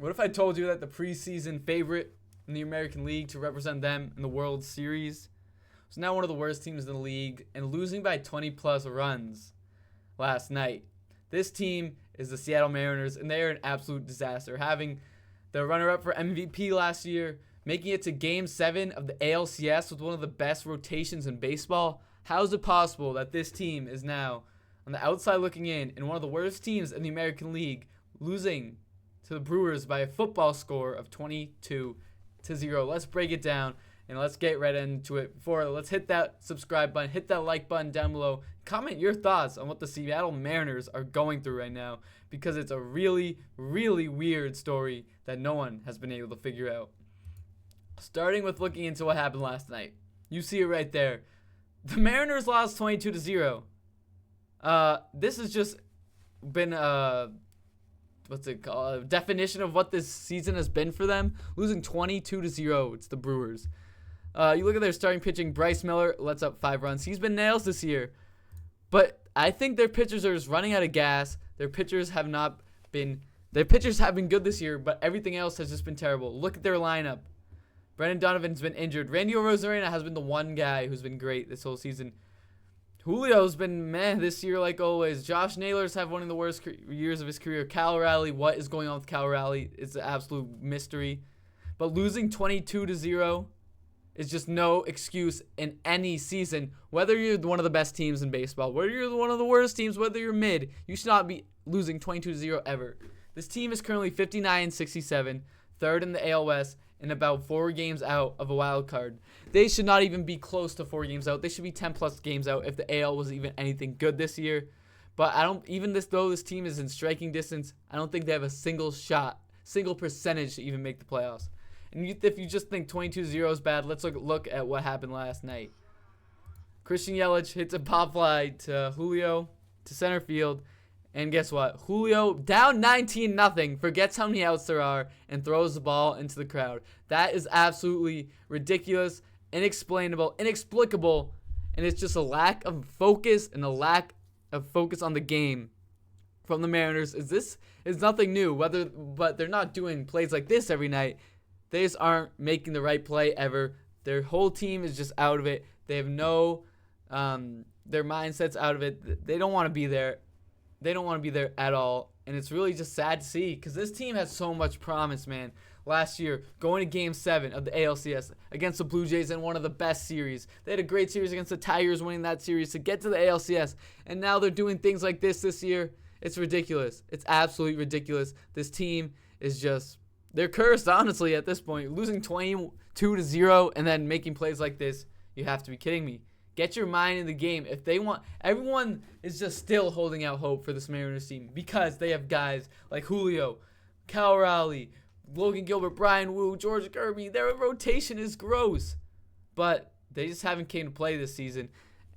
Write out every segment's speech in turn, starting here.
What if I told you that the preseason favorite in the American League to represent them in the World Series was now one of the worst teams in the league and losing by 20-plus runs last night? This team is the Seattle Mariners, and they are an absolute disaster, having the runner-up for MVP last year, making it to Game 7 of the ALCS with one of the best rotations in baseball. How is it possible that this team is now on the outside looking in and one of the worst teams in the American League, losing to the Brewers by a football score of 22-0? Let's break it down and let's get right into it. Let's hit that subscribe button, hit that like button down below. Comment your thoughts on what the Seattle Mariners are going through right now, because it's a really, really weird story that no one has been able to figure out. Starting with looking into what happened last night. You see it right there. The Mariners lost 22-0. This has just been what's it called? A definition of what this season has been for them. Losing 22-0. It's the Brewers. You look at their starting pitching. Bryce Miller lets up 5 runs. He's been nails this year. But I think their pitchers are just running out of gas. Their pitchers have been good this year, but everything else has just been terrible. Look at their lineup. Brendan Donovan's been injured. Randy Arozarena has been the one guy who's been great this whole season. Julio's been meh this year like always. Josh Naylor's had one of the worst years of his career. Cal Raleigh, what is going on with Cal Raleigh? It's an absolute mystery. But losing 22-0 is just no excuse in any season. Whether you're one of the best teams in baseball, whether you're one of the worst teams, whether you're mid, you should not be losing 22-0 ever. This team is currently 59-67, third in the AL West, and about 4 games out of a wild card. They should not even be close to 4 games out. They should be 10-plus games out if the AL was even anything good this year. But though this team is in striking distance, I don't think they have a single percentage to even make the playoffs. And if you just think 22-0 is bad, let's look at what happened last night. Christian Yelich hits a pop fly to Julio to center field. And guess what? Julio, down 19-0, forgets how many outs there are and throws the ball into the crowd. That is absolutely ridiculous, inexplainable, inexplicable, and it's just a lack of focus and a lack of focus on the game from the Mariners. This is nothing new, but they're not doing plays like this every night. They just aren't making the right play ever. Their whole team is just out of it. They have their mindset's out of it. They don't want to be there. They don't want to be there at all, and it's really just sad to see because this team has so much promise, man. Last year, going to Game 7 of the ALCS against the Blue Jays in one of the best series. They had a great series against the Tigers, winning that series to get to the ALCS, and now they're doing things like this year. It's ridiculous. It's absolutely ridiculous. This team is just, they're cursed, honestly, at this point. Losing 22-0 and then making plays like this, you have to be kidding me. Get your mind in the game. If they want, everyone is just still holding out hope for this Mariners team because they have guys like Julio, Cal Raleigh, Logan Gilbert, Brian Wu, George Kirby. Their rotation is gross, but they just haven't came to play this season.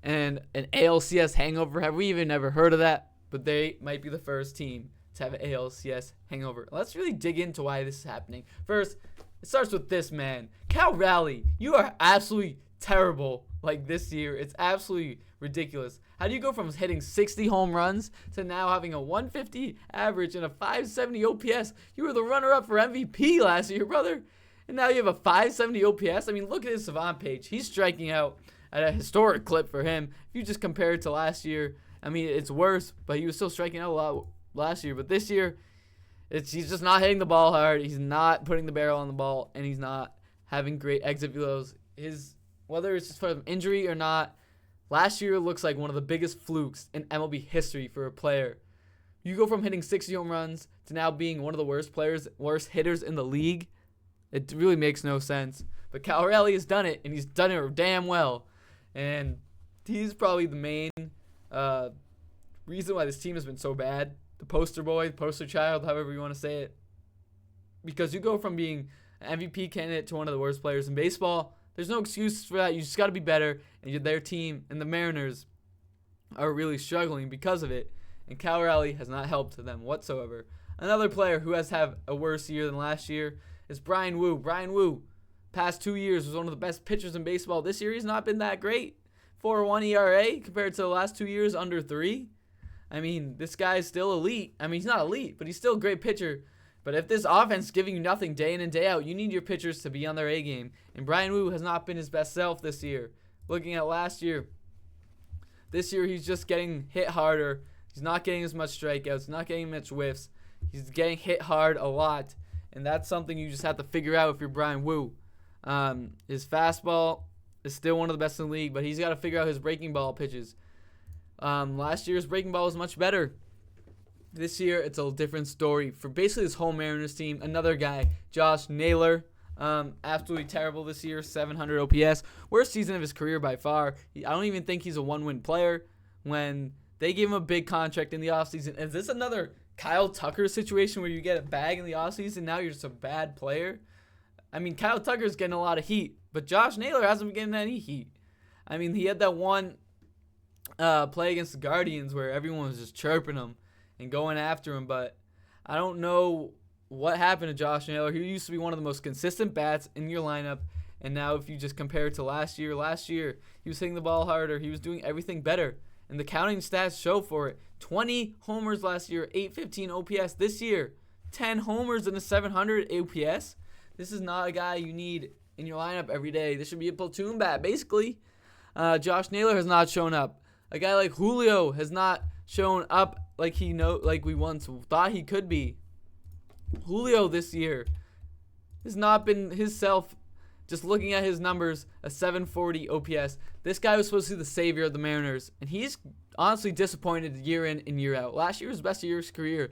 And an ALCS hangover, have we even ever heard of that? But they might be the first team to have an ALCS hangover. Let's really dig into why this is happening. First, it starts with this man. Cal Raleigh, you are absolutely terrible. Like this year, it's absolutely ridiculous. How do you go from hitting 60 home runs to now having a 150 average and a 570 OPS? You were the runner-up for MVP last year, brother. And now you have a 570 OPS. I mean, look at his Savant page. He's striking out at a historic clip for him. If you just compare it to last year, I mean, it's worse, but he was still striking out a lot last year. But this year, he's just not hitting the ball hard. He's not putting the barrel on the ball, and he's not having great exit velos. Whether it's just from injury or not, last year looks like one of the biggest flukes in MLB history for a player. You go from hitting 60 home runs to now being one of the worst hitters in the league. It really makes no sense. But Cal Raleigh has done it, and he's done it damn well. And he's probably the main reason why this team has been so bad. The poster boy, poster child, however you want to say it. Because you go from being an MVP candidate to one of the worst players in baseball. There's no excuse for that. You just got to be better. And their team and the Mariners are really struggling because of it. And Cal Raleigh has not helped them whatsoever. Another player who has had a worse year than last year is Brian Wu. Brian Wu, past 2 years, was one of the best pitchers in baseball. This year, he's not been that great. 4.1 ERA compared to the last 2 years, under 3. I mean, this guy is still elite. I mean, he's not elite, but he's still a great pitcher. But if this offense is giving you nothing day in and day out, you need your pitchers to be on their A game. And Brian Wu has not been his best self this year. Looking at last year, this year he's just getting hit harder. He's not getting as much strikeouts, not getting much whiffs. He's getting hit hard a lot. And that's something you just have to figure out if you're Brian Wu. His fastball is still one of the best in the league, but he's got to figure out his breaking ball pitches. Last year's breaking ball was much better. This year, it's a different story. For basically this whole Mariners team, another guy, Josh Naylor, absolutely terrible this year, 700 OPS. Worst season of his career by far. I don't even think he's a one-win player. When they gave him a big contract in the offseason, is this another Kyle Tucker situation where you get a bag in the offseason, now you're just a bad player? I mean, Kyle Tucker's getting a lot of heat, but Josh Naylor hasn't been getting any heat. I mean, he had that one play against the Guardians where everyone was just chirping him and going after him, but I don't know what happened to Josh Naylor. He used to be one of the most consistent bats in your lineup, and now if you just compare it to last year he was hitting the ball harder. He was doing everything better, and the counting stats show for it. 20 homers last year, 815 OPS. This year, 10 homers and a 700 OPS. This is not a guy you need in your lineup every day. This should be a platoon bat, basically. Josh Naylor has not shown up. A guy like Julio has not shown up like we once thought he could be. Julio this year has not been his self. Just looking at his numbers, a 740 OPS. This guy was supposed to be the savior of the Mariners, and he's honestly disappointed year in and year out. Last year was the best year of his career,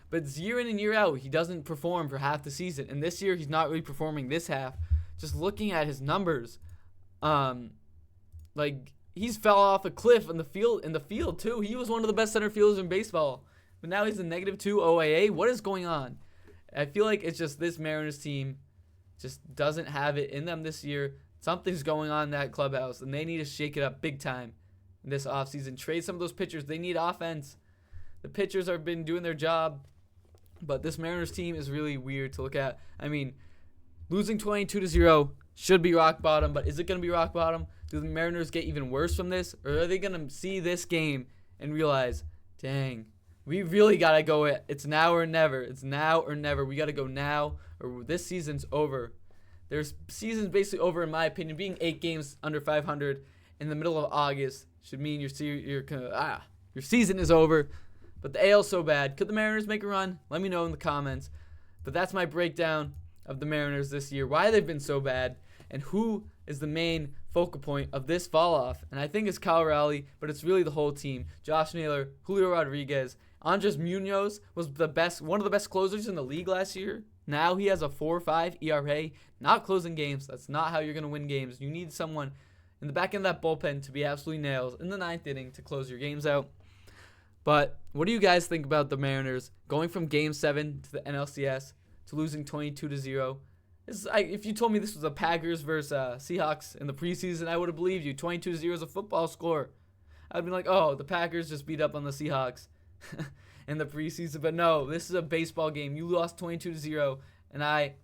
but year in and year out, he doesn't perform for half the season. And this year, he's not really performing this half. Just looking at his numbers, he's fell off a cliff in the field too. He was one of the best center fielders in baseball, but now he's a -2 OAA. What is going on? I feel like it's just this Mariners team just doesn't have it in them this year. Something's going on in that clubhouse, and they need to shake it up big time in this offseason. Trade some of those pitchers. They need offense. The pitchers have been doing their job, but this Mariners team is really weird to look at. I mean, losing 22-0 should be rock bottom, but is it going to be rock bottom? Do the Mariners get even worse from this, or are they going to see this game and realize, dang, we really got to go it. It's now or never. It's now or never. We got to go now, or this season's over. Their season's basically over, in my opinion. Being 8 games under 500 in the middle of August should mean your season is over. But the AL's so bad. Could the Mariners make a run? Let me know in the comments. But that's my breakdown of the Mariners this year, why they've been so bad, and who is the main focal point of this fall off. And I think it's Kyle Raleigh, but it's really the whole team. Josh Naylor, Julio Rodriguez, Andres Munoz was one of the best closers in the league last year. Now he has a 4.5 ERA, not closing games. That's not how you're going to win games. You need someone in the back end of that bullpen to be absolutely nails in the 9th inning to close your games out. But what do you guys think about the Mariners going from Game 7 to the NLCS to losing 22-0? If you told me this was a Packers versus Seahawks in the preseason, I would have believed you. 22-0 is a football score. I'd be like, oh, the Packers just beat up on the Seahawks in the preseason. But no, this is a baseball game. You lost 22-0, and I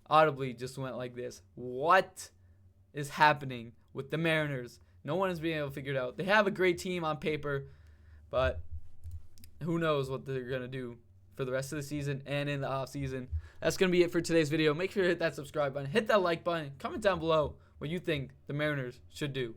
audibly just went like this. What is happening with the Mariners? No one is being able to figure it out. They have a great team on paper, but who knows what they're going to do for the rest of the season and in the offseason. That's going to be it for today's video. Make sure to hit that subscribe button, hit that like button, comment down below what you think the Mariners should do.